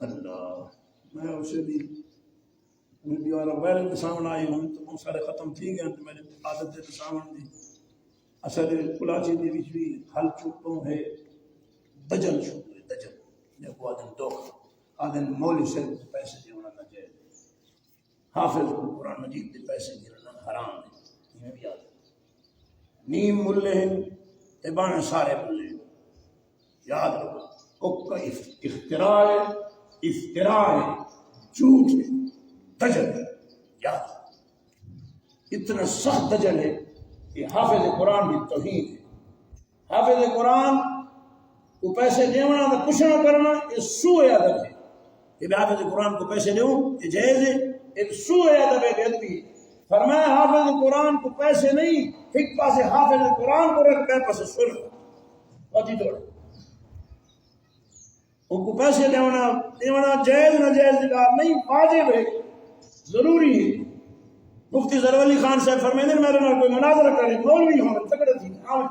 اللہ میں اسے بھی اور غیر سامنے آئی ہوں تو بہت سارے ختم تھی گئے تو میرے عادت دے سامنے دی اصل کلاچی دی وچ بھی حل چھٹوں ہے دجل چھٹوں ہے دجل یہ کو آدم دوکھ آدم مولی سے پیسے دیونا نہ جائے حافظ کو قرآن مجید دے پیسے دیونا حرام ہے یہ بھی یاد نیم ملے ہیں ابان سارے ملے ہیں یاد رکھو اکا اختراع ہے جھوٹ ہے دجل ہے یاد اتنا سخت دجل ہے کہ حافظ قرآن بھی توہین ہے حافظ قرآن کو پیسے دیونا تو کچھ نہ کرنا یہ سوء ادب ہے کہ میں حافظ قرآن کو پیسے دوں یہ جائز ہے ایک سوء ادب ہے بےدبی ہے فرمایا حافظ قرآن کو پیسے نہیں ایک پاسے حافظ قرآن کو رکھ پہ پاسے سن وقتی توڑ ان کو پیسے دیونا جائز نہ جائز نہیں واجب ہے ضروری ہے مفتی ظفر علی خان صاحب فرمائیں میرے نال کوئی مناظرہ کرے مولوی ہوں تکڑے تھی ہاں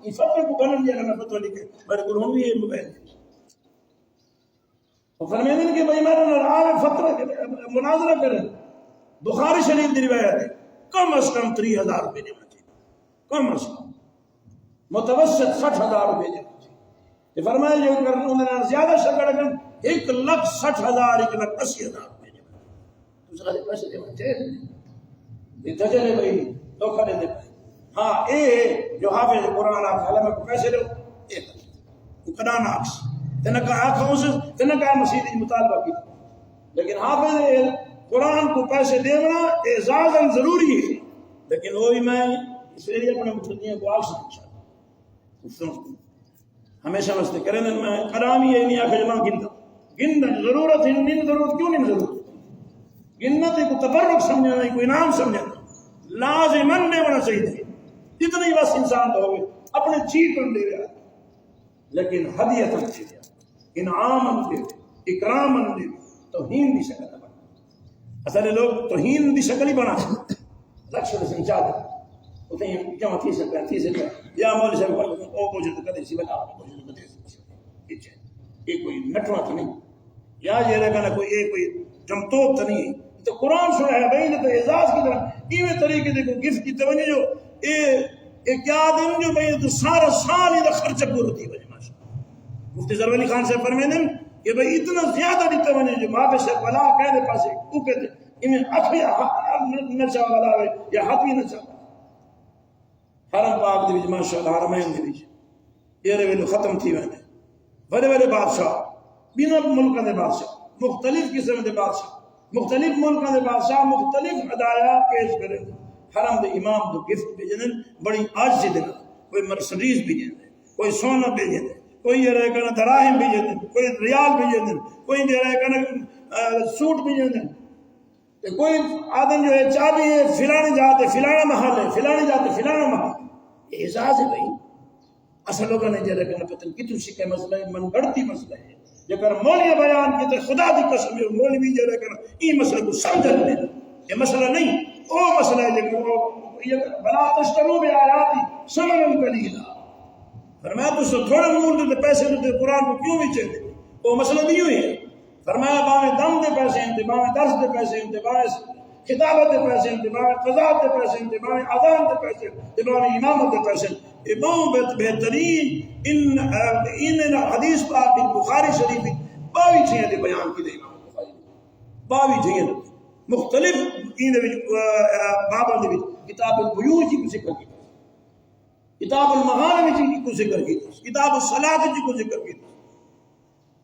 یہ فتوے کو بنن دیا میں فتوی لکھے میرے کو ہوں یہ موبائل اور فرمائیں کہ بھائی میرے نال آوے فتوی مناظرہ کرے بخاری شریف دی روایت ہے کم از کم 30,000 روپے دینا چاہیے کم از کم متوسط 60,000 روپے دینا چاہیے فرمایا جو انہوں نے زیادہ شکر کر 1,60,000 1,80,000 روپے دینا دوسرا دے پیسے دینا چاہیے یہ دجل ہے بھائی دھوکہ دے دے ہاں اے جو حافظ قرآن آپ حالہ میں کو پیسے دو ایک وہ کدا ناکس تنکہ آنکھوں سے تنکہ مسیحی مطالبہ کی لیکن حافظ قرآن کو پیسے دینا اعزازاً ضروری ہے لیکن وہ بھی میں اس ایریا اپنے متدیوں کو آگ سمجھا ہمیشہ مسئلے کریں میں کرامی ہے نہیں آخر جمع گندہ ضرورت ہے نہیں ضرورت کیوں نہیں ضرورت گنت کو تبرک سمجھنا نہیں کوئی انعام سمجھنا لازمن نہیں ہونا چاہیے جتنا ہی بس انسان تو ہوئے اپنے چیز کر دے رہا لیکن ہدیت دے رہا انعام دے اکرام دے توہین دی شکل بنا اصل لوگ توہین دی شکل ہی بنا لکش سے چاہتے ہوتے ہیں جمع تھی سکتا یا مول سے او مجھے تو کدے سی بنا مجھے تو کدے یہ کوئی نٹوا تو نہیں یا یہ رہا نا کوئی جمتوب تو نہیں تو قرآن سنا ہے بھائی نے تو اعزاز کی طرح ایویں طریقے دیکھو گفٹ کی توجہ جو ایک یاد ہے جو بھائی تو سارا سال ہی خرچہ پور ہوتی ہے ماشاءاللہ مفتی ظفر علی خان صاحب فرمائیں کہ بھائی اتنا زیادہ دی توجہ جو ماں پہ سے بلا کہہ دے پاسے کو کہتے انہیں اکھیا نچا والا ہے یا ہاتھی نچا حرم پاک دی وچ ماشاءاللہ حرمین دی وچ یہ ویلو ختم تھی ویندے بڑے بڑے بادشاہ بنا ملکاں دے بادشاہ مختلف قسم دے بادشاہ مختلف ملکاں دے بادشاہ مختلف ہدایات پیش کرے حرم دے امام دو گفٹ بھیجن بڑی آج سے دینا کوئی مرسڈیز بھیجن کوئی سونا بھیجن کوئی یہ رہے کنا دراہم بھیجن کوئی ریال بھیجن کوئی یہ رہے کنا سوٹ بھیجن کوئی آدم جو ہے چابی ہے فلانے جاتے فلانا محل ہے فلانے جاتے فلانا محل یہ اعزاز ہے بھائی اصل لوگوں نے یہ رہے کنا پتن کتو شکے مسئلہ ہے من گڑتی مسئلہ ہے جگر مولی بیان کی تو خدا دی قسم ہے مولی بھی جو رہے کنا یہ مسئلہ کو سمجھا لینا یہ مسئلہ نہیں وہ مسئلہ ہے لیکن بلا تشترو بے آیاتی سمن قلیلا فرمایا تو سے تھوڑے مول دے پیسے دے قرآن کو کیوں بھی چاہتے وہ مسئلہ نہیں ہوئی ہے فرمایا باویں دم دے پیسے ہیں باویں درس دے پیسے ہیں باویں خطابت دے پیسے ہیں باویں قضاء دے پیسے ہیں باویں اذان دے پیسے ہیں باویں امامت دے پیسے ہیں یہ بہت بہترین ان حدیث پاک بخاری شریف باوی چیئے دے بیان کی دے امام بخاری باوی چیئے دے مختلف بابا دے کتاب البیوع کی کو ذکر کی کتاب المغانم کی کو ذکر کی کتاب الصلاۃ کی کو ذکر کی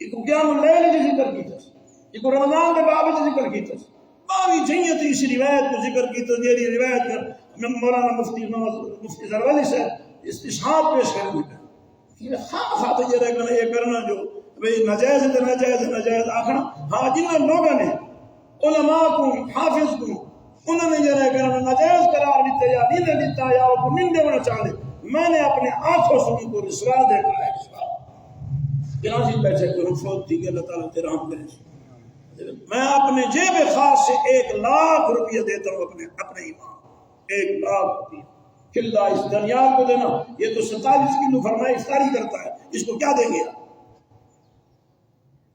ایک قیام اللیل کی ذکر کی ایک رمضان کے باب کی ذکر کی باوی چیئے تھی اس روایت کو ذکر کی تو یہ روایت کا مولانا مفتی ظفر علی سے استشہاد پیش کرنے کا خواہ تو یہ رہے یہ کرنا جو نجائز ہے نجائز آخنا ہاں جن لوگوں نے علماء کو حافظ کو انہوں نے یہ رہے کرنا نجائز قرار دیتے یا نہیں دیتا یا وہ نندے ہونا چاہتے میں نے اپنے آنکھوں سے ان کو رسوا دیکھا ہے جنازی بیٹھے کو رفوت دی کہ اللہ تعالیٰ تیرا ہم کرے میں اپنے جیب خاص سے 1,00,000 روپیہ دیتا ہوں اپنے ایمان 1,00,000 روپیہ کھلا اس دنیا کو دینا یہ تو 47 کلو فرمائے افطاری کرتا ہے اس کو کیا دیں گے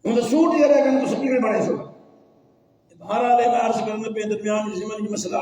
ہوں تو سوٹ ہی رہے گا تو سکیڑ بڑے سو بہرحال میں عرض کرنے پہ درمیان زمن مسئلہ